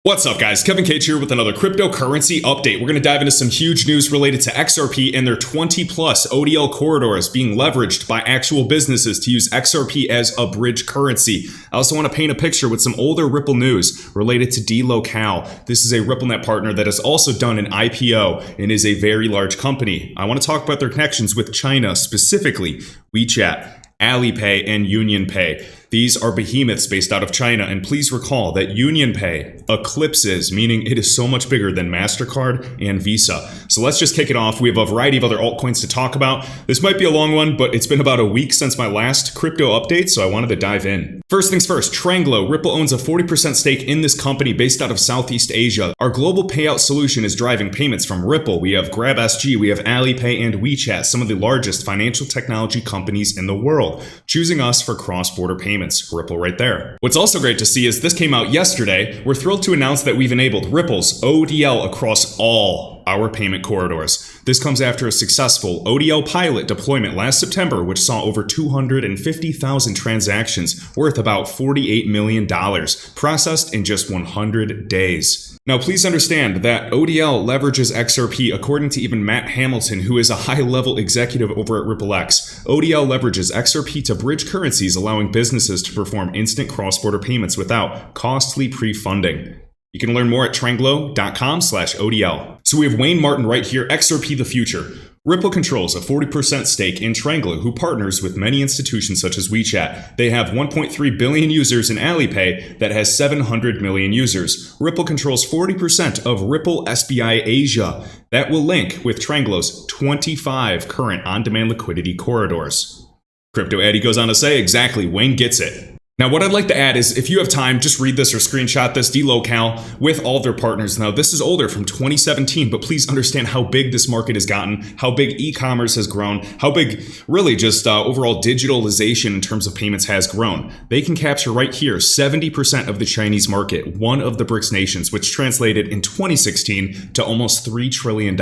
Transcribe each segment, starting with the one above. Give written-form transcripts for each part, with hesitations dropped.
What's up, guys? Kevin Cage here with another cryptocurrency update. We're going to dive into some huge news related to XRP and their 20 plus ODL corridors being leveraged by actual businesses to use XRP as a bridge currency. I also want to paint a picture with some older Ripple news related to DLocale. This is a RippleNet partner that has also done an IPO and is a very large company. I want to talk about their connections with China, specifically WeChat, Alipay, and UnionPay. These are behemoths based out of China, and please recall that UnionPay eclipses, meaning it is so much bigger than MasterCard and Visa. So let's just kick it off. We have a variety of other altcoins to talk about. This might be a long one, but it's been about a week since my last crypto update, so I wanted to dive in. First things first, Tranglo. Ripple owns a 40% stake in this company based out of Southeast Asia. Our global payout solution is driving payments from Ripple. We have GrabSG, we have Alipay, and WeChat, some of the largest financial technology companies in the world, choosing us for cross-border payments. Ripple right there. What's also great to see is this came out yesterday. We're thrilled to announce that we've enabled Ripple's ODL across all our payment corridors. This comes after a successful ODL pilot deployment last September, which saw over 250,000 transactions worth about $48 million processed in just 100 days. Now, please understand that ODL leverages XRP according to even Matt Hamilton, who is a high-level executive over at RippleX. ODL leverages XRP to bridge currencies, allowing businesses to perform instant cross-border payments without costly pre-funding. You can learn more at tranglo.com/ODL. So we have Wayne Martin right here, XRP the future. Ripple controls a 40% stake in Tranglo, who partners with many institutions such as WeChat. They have 1.3 billion users in Alipay that has 700 million users. Ripple controls 40% of Ripple SBI Asia. That will link with Tranglo's 25 current on-demand liquidity corridors. Crypto Eddie goes on to say, exactly, Wayne gets it. Now, what I'd like to add is, if you have time, just read this or screenshot this, DLocale, with all their partners. Now, this is older, from 2017, but please understand how big this market has gotten, how big e-commerce has grown, how big, really, just overall digitalization in terms of payments has grown. They can capture right here 70% of the Chinese market, one of the BRICS nations, which translated in 2016 to almost $3 trillion.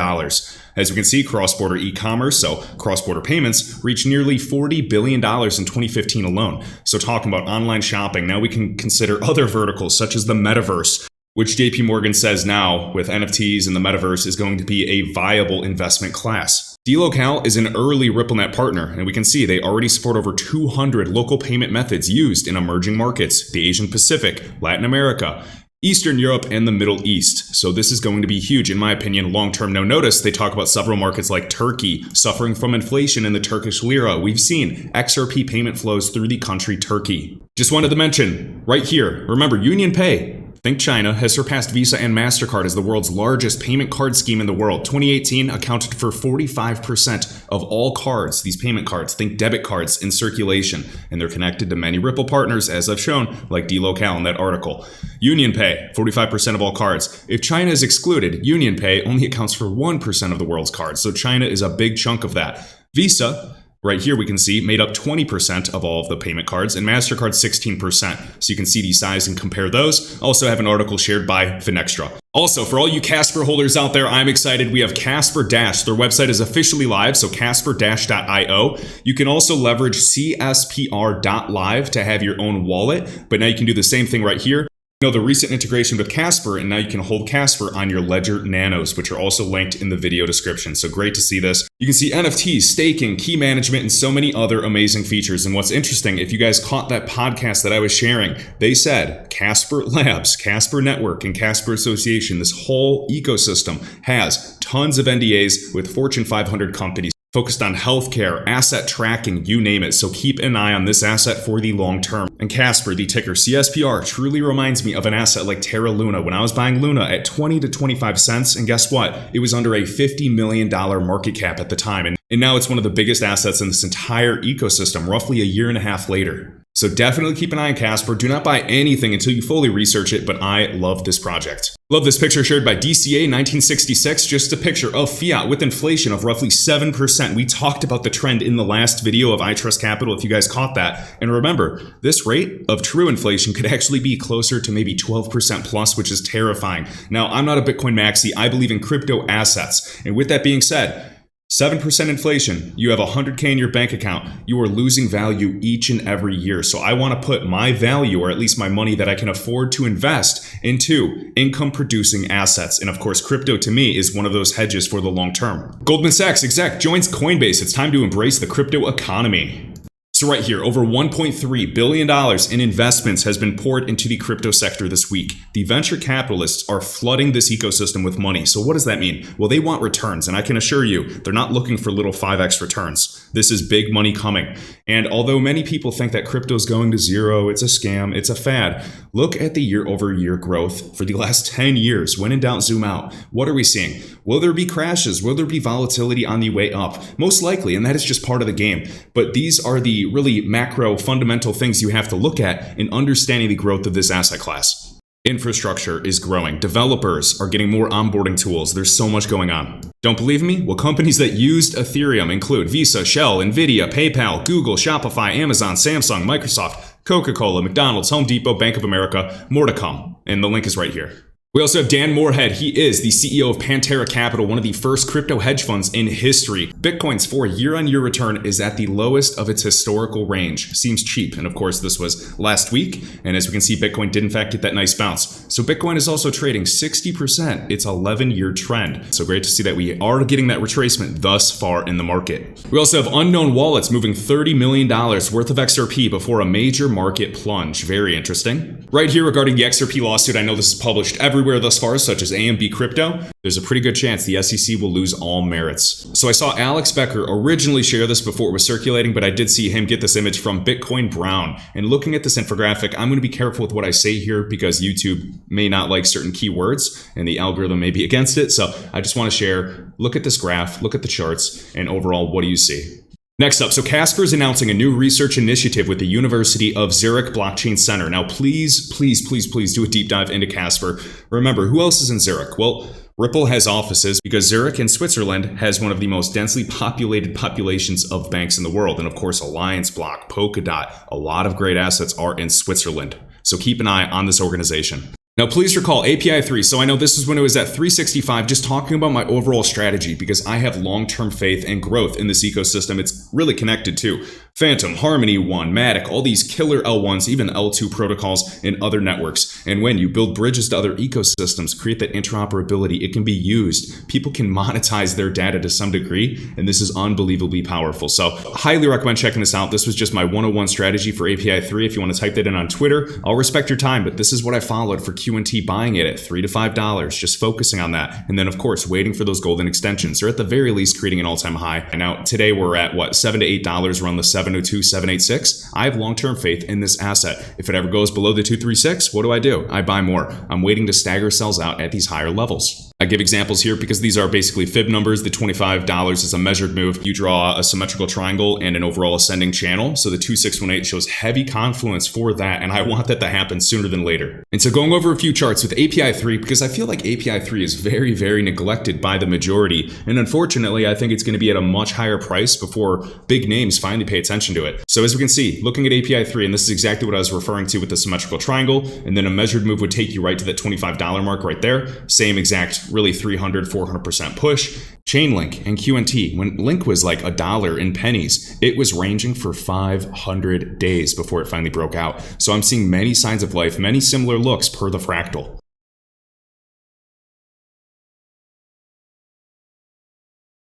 As we can see, cross-border e-commerce, so cross-border payments, reached nearly $40 billion in 2015 alone. So talking about online shopping, now we can consider other verticals such as the metaverse, which JP Morgan says now with NFTs and the metaverse is going to be a viable investment class. DLocale is an early RippleNet partner, and we can see they already support over 200 local payment methods used in emerging markets, the Asian Pacific, Latin America, Eastern Europe, and the Middle East. So this is going to be huge, in my opinion, long-term. Now notice they talk about several markets like Turkey suffering from inflation in the Turkish lira. We've seen XRP payment flows through the country Turkey. Just wanted to mention right here, remember UnionPay, think China, has surpassed Visa and MasterCard as the world's largest payment card scheme in the world. 2018 accounted for 45% of all cards, these payment cards, think debit cards, in circulation. And they're connected to many Ripple partners, as I've shown, like DLocale in that article. UnionPay, 45% of all cards. If China is excluded, UnionPay only accounts for 1% of the world's cards. So China is a big chunk of that. Visa, right here we can see, made up 20% of all of the payment cards, and MasterCard 16%. So you can see the size and compare those. Also have an article shared by Finextra. Also, for all you Casper holders out there, I'm excited. We have Casper Dash. Their website is officially live, so casper-.io. You can also leverage CSPR.live to have your own wallet, but now you can do the same thing right here. You know, the recent integration with Casper, and now you can hold Casper on your Ledger Nanos, which are also linked in the video description. So great to see this. You can see NFTs, staking, key management, and so many other amazing features. And what's interesting, if you guys caught that podcast that I was sharing, they said Casper Labs, Casper Network, and Casper Association, this whole ecosystem has tons of NDAs with Fortune 500 companies focused on healthcare, asset tracking, you name it. So keep an eye on this asset for the long term. And Casper, the ticker CSPR, truly reminds me of an asset like Terra Luna. When I was buying Luna at 20 to 25 cents, and guess what? It was under a $50 million market cap at the time. And now it's one of the biggest assets in this entire ecosystem, roughly a year and a half later. So definitely keep an eye on Casper. Do not buy anything until you fully research it, but I love this project. Love this picture shared by DCA 1966, just a picture of fiat with inflation of roughly 7%. We talked about the trend in the last video of iTrustCapital, if you guys caught that. And remember, this rate of true inflation could actually be closer to maybe 12% plus, which is terrifying. Now, I'm not a Bitcoin maxi. I believe in crypto assets. And with that being said, 7% inflation, you have 100K in your bank account, you are losing value each and every year. So I want to put my value, or at least my money that I can afford to invest, into income producing assets. And of course, crypto to me is one of those hedges for the long term. Goldman Sachs exec joins Coinbase. It's time to embrace the crypto economy. So right here, over $1.3 billion in investments has been poured into the crypto sector this week. The venture capitalists are flooding this ecosystem with money. So what does that mean? Well, they want returns, and I can assure you, they're not looking for little 5x returns. This is big money coming. And although many people think that crypto is going to zero, it's a scam, it's a fad, look at the year-over-year growth for the last 10 years. When in doubt, zoom out. What are we seeing? Will there be crashes? Will there be volatility on the way up? Most likely, and that is just part of the game. But these are the really macro fundamental things you have to look at in understanding the growth of this asset class. Infrastructure is growing. Developers are getting more onboarding tools. There's so much going on. Don't believe me? Well, companies that used Ethereum include Visa, Shell, Nvidia, PayPal, Google, Shopify, Amazon, Samsung, Microsoft, Coca-Cola, McDonald's, Home Depot, Bank of America, more to come. And the link is right here. We also have Dan Moorhead. He is the CEO of Pantera Capital, one of the first crypto hedge funds in history. Bitcoin's 4 year-on-year return is at the lowest of its historical range. Seems cheap. And of course, this was last week. And as we can see, Bitcoin did in fact get that nice bounce. So Bitcoin is also trading 60% its 11-year trend. So great to see that we are getting that retracement thus far in the market. We also have unknown wallets moving $30 million worth of XRP before a major market plunge. Very interesting. Right here regarding the XRP lawsuit, I know this is published everywhere thus far, such as AMB Crypto. There's a pretty good chance the SEC will lose all merits. So I saw Alex Becker originally share this before it was circulating, but I did see him get this image from Bitcoin Brown. And looking at this infographic, I'm going to be careful with what I say here because YouTube may not like certain keywords and the algorithm may be against it. So I just want to share, look at this graph, look at the charts, and overall, what do you see? Next up, so Casper is announcing a new research initiative with the University of Zurich Blockchain Center. Now, please do a deep dive into Casper. Remember, who else is in Zurich? Well, Ripple has offices because Zurich in Switzerland has one of the most densely populated populations of banks in the world. And of course, Alliance Block, Polkadot, a lot of great assets are in Switzerland. So keep an eye on this organization. Now, please recall API3. So I know this is when it was at 365, just talking about my overall strategy because I have long-term faith and growth in this ecosystem. It's really connected to Phantom, Harmony 1, Matic, all these killer L1s, even L2 protocols and other networks. And when you build bridges to other ecosystems, create that interoperability, it can be used. People can monetize their data to some degree, and this is unbelievably powerful. So highly recommend checking this out. This was just my 101 strategy for API3. If you want to type that in on Twitter, I'll respect your time, but this is what I followed for Q&T, buying it at $3 to $5, just focusing on that. And then of course, waiting for those golden extensions, or at the very least, creating an all-time high. And now today we're at what, $7 to $8, around the 702, 786. I have long-term faith in this asset. If it ever goes below the 236, what do? I buy more. I'm waiting to stagger sells out at these higher levels. I give examples here because these are basically fib numbers. The $25 is a measured move. You draw a symmetrical triangle and an overall ascending channel. So the 2618 shows heavy confluence for that, and I want that to happen sooner than later. And so going over a few charts with API3, because I feel like API3 is very, very neglected by the majority. And unfortunately, I think it's going to be at a much higher price before big names finally pay attention to it. So as we can see, looking at API3, and this is exactly what I was referring to with the symmetrical triangle, and then a measured move would take you right to that $25 mark right there. Same exact, really 300, 400% push. Chainlink and Q&T, when Link was like $1 in pennies, it was ranging for 500 days before it finally broke out. So I'm seeing many signs of life, many similar looks per the fractal.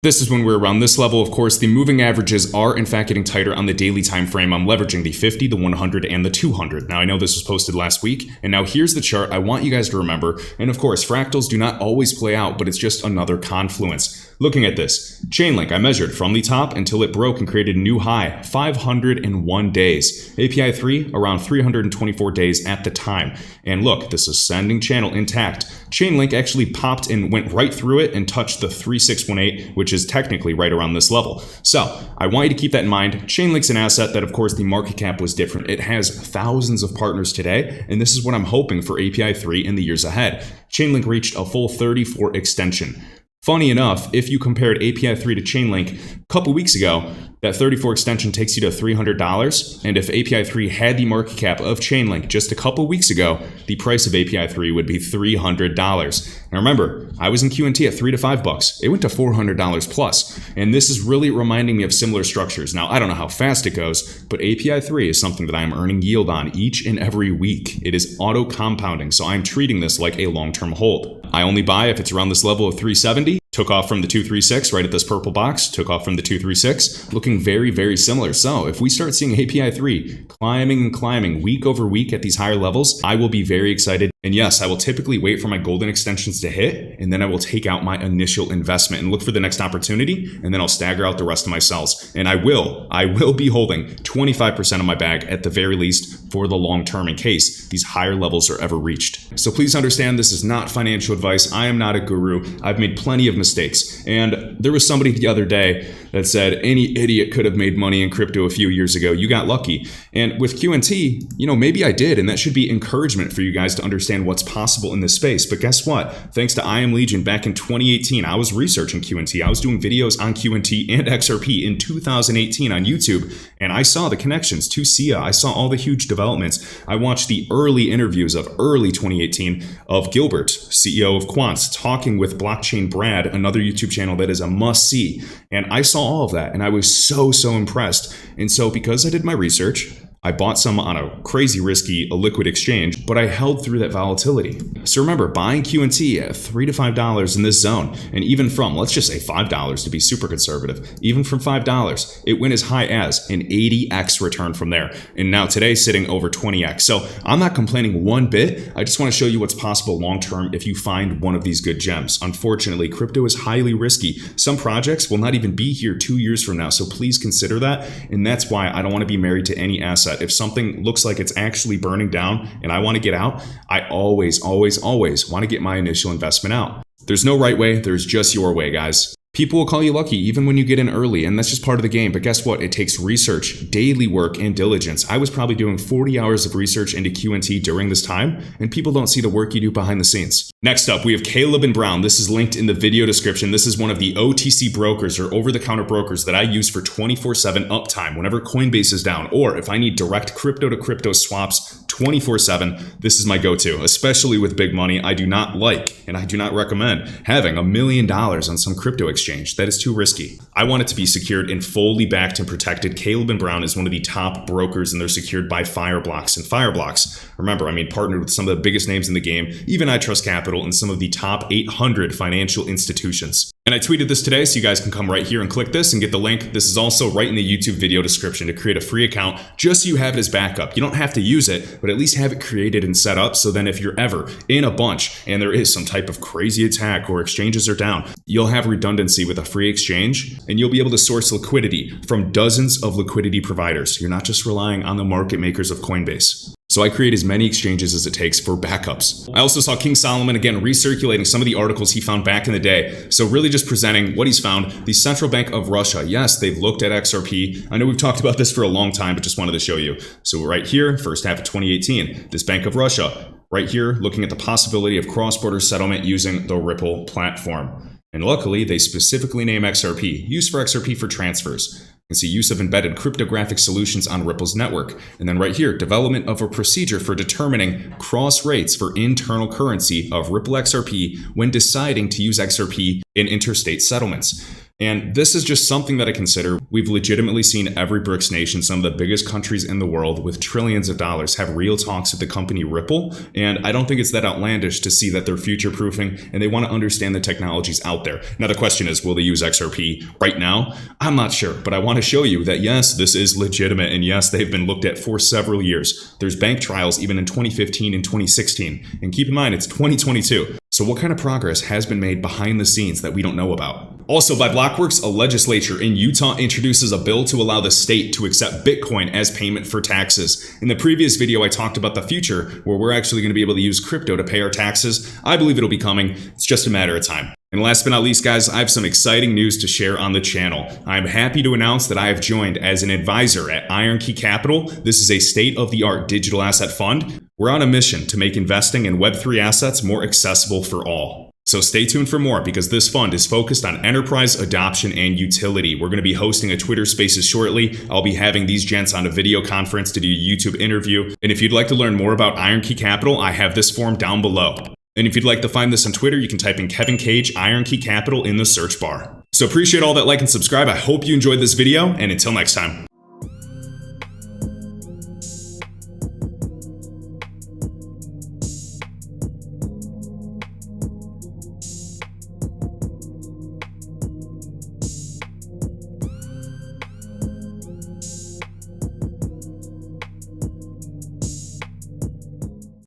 This is when we're around this level. Of course, the moving averages are in fact getting tighter on the daily time frame. I'm leveraging the 50, the 100, and the 200. Now, I know this was posted last week, and now here's the chart I want you guys to remember. And of course, fractals do not always play out, but it's just another confluence. Looking at this, Chainlink, I measured from the top until it broke and created a new high, 501 days. API3, around 324 days at the time. And look, this ascending channel intact. Chainlink actually popped and went right through it and touched the 3618, which is technically right around this level. So I want you to keep that in mind. Chainlink's an asset that, of course, the market cap was different. It has thousands of partners today, and this is what I'm hoping for API3 in the years ahead. Chainlink reached a full 34 extension. Funny enough, if you compared API3 to Chainlink a couple weeks ago, that 34 extension takes you to $300. And if API3 had the market cap of Chainlink just a couple weeks ago, the price of API3 would be $300. Now remember, I was in QNT at $3 to $5. It went to $400 plus. And this is really reminding me of similar structures. Now, I don't know how fast it goes, but API3 is something that I'm earning yield on each and every week. It is auto compounding, so I'm treating this like a long-term hold. I only buy if it's around this level of 370. Took off from the 236 right at this purple box, took off from the 236, looking very, very similar. So if we start seeing API3 climbing and climbing week over week at these higher levels, I will be very excited. And yes, I will typically wait for my golden extensions to hit, and then I will take out my initial investment and look for the next opportunity, and then I'll stagger out the rest of my sells. And I will be holding 25% of my bag at the very least for the long term in case these higher levels are ever reached. So please understand, this is not financial advice. I am not a guru. I've made plenty of mistakes. And there was somebody the other day that said any idiot could have made money in crypto a few years ago. You got lucky. And with QNT, maybe I did, and that should be encouragement for you guys to understand what's possible in this space. But guess what? Thanks to I Am Legion back in 2018, I was researching QNT. I was doing videos on QNT and XRP in 2018 on YouTube, and I saw the connections to SIA. I saw all the huge developments. I watched the early interviews of early 2018 of Gilbert, CEO of Quants, talking with Blockchain Brad, another YouTube channel that is a must-see. And I saw all of that, and I was so impressed. And so because I did my research, I bought some on a crazy risky liquid exchange, but I held through that volatility. So remember, buying QNT at $3 to $5 in this zone, and even from, let's just say $5 to be super conservative, even from $5, it went as high as an 80x return from there. And now today sitting over 20x. So I'm not complaining one bit. I just want to show you what's possible long-term if you find one of these good gems. Unfortunately, crypto is highly risky. Some projects will not even be here 2 years from now. So please consider that. And that's why I don't want to be married to any asset. If something looks like it's actually burning down and I want to get out, I always want to get my initial investment out. There's no right way, there's just your way, guys. People will call you lucky even when you get in early, and that's just part of the game. But guess what? It takes research, daily work, and diligence. I was probably doing 40 hours of research into QNT during this time, and people don't see the work you do behind the scenes. Next up, we have Caleb and Brown. This is linked in the video description. This is one of the OTC brokers or over-the-counter brokers that I use for 24/7 uptime whenever Coinbase is down, or if I need direct crypto-to-crypto swaps 24/7, this is my go-to, especially with big money. I do not like, and I do not recommend having $1 million on some crypto exchange. That is too risky. I want it to be secured and fully backed and protected. Caleb and Brown is one of the top brokers, and they're secured by Fireblocks. And Fireblocks, remember, partnered with some of the biggest names in the game, even iTrustCapital, and some of the top 800 financial institutions. And I tweeted this today, so you guys can come right here and click this and get the link. This is also right in the YouTube video description to create a free account, just so you have it as backup. You don't have to use it, but at least have it created and set up, so then if you're ever in a bunch and there is some type of crazy attack or exchanges are down, you'll have redundancy with a free exchange, and you'll be able to source liquidity from dozens of liquidity providers. You're not just relying on the market makers of Coinbase. So I create as many exchanges as it takes for backups. I also saw King Solomon, again, recirculating some of the articles he found back in the day. So really just presenting what he's found. The Central Bank of Russia, yes, they've looked at XRP. I know we've talked about this for a long time, but just wanted to show you. So right here, first half of 2018, this Bank of Russia, right here, looking at the possibility of cross-border settlement using the Ripple platform. And luckily, they specifically name XRP, used for XRP for transfers. You can see use of embedded cryptographic solutions on Ripple's network. And then right here, development of a procedure for determining cross rates for internal currency of Ripple XRP when deciding to use XRP in interstate settlements. And this is just something that I consider. We've legitimately seen every BRICS nation, some of the biggest countries in the world with trillions of dollars, have real talks with the company Ripple. And I don't think it's that outlandish to see that they're future-proofing and they want to understand the technologies out there. Now, the question is, will they use XRP right now? I'm not sure, but I want to show you that yes, this is legitimate. And yes, they've been looked at for several years. There's bank trials even in 2015 and 2016. And keep in mind, it's 2022. So what kind of progress has been made behind the scenes that we don't know about? Also, by Blockworks, a legislature in Utah introduces a bill to allow the state to accept Bitcoin as payment for taxes. In the previous video, I talked about the future where we're actually going to be able to use crypto to pay our taxes. I believe it'll be coming. It's just a matter of time. And last but not least, guys, I have some exciting news to share on the channel. I'm happy to announce that I have joined as an advisor at IronKeyCapital. This is a state-of-the-art digital asset fund. We're on a mission to make investing in Web3 assets more accessible for all. So stay tuned for more, because this fund is focused on enterprise adoption and utility. We're going to be hosting a Twitter Spaces shortly. I'll be having these gents on a video conference to do a YouTube interview. And if you'd like to learn more about IronKey Capital, I have this form down below. And if you'd like to find this on Twitter, you can type in kevincage, IronKey Capital in the search bar. So appreciate all that like and subscribe. I hope you enjoyed this video, and until next time.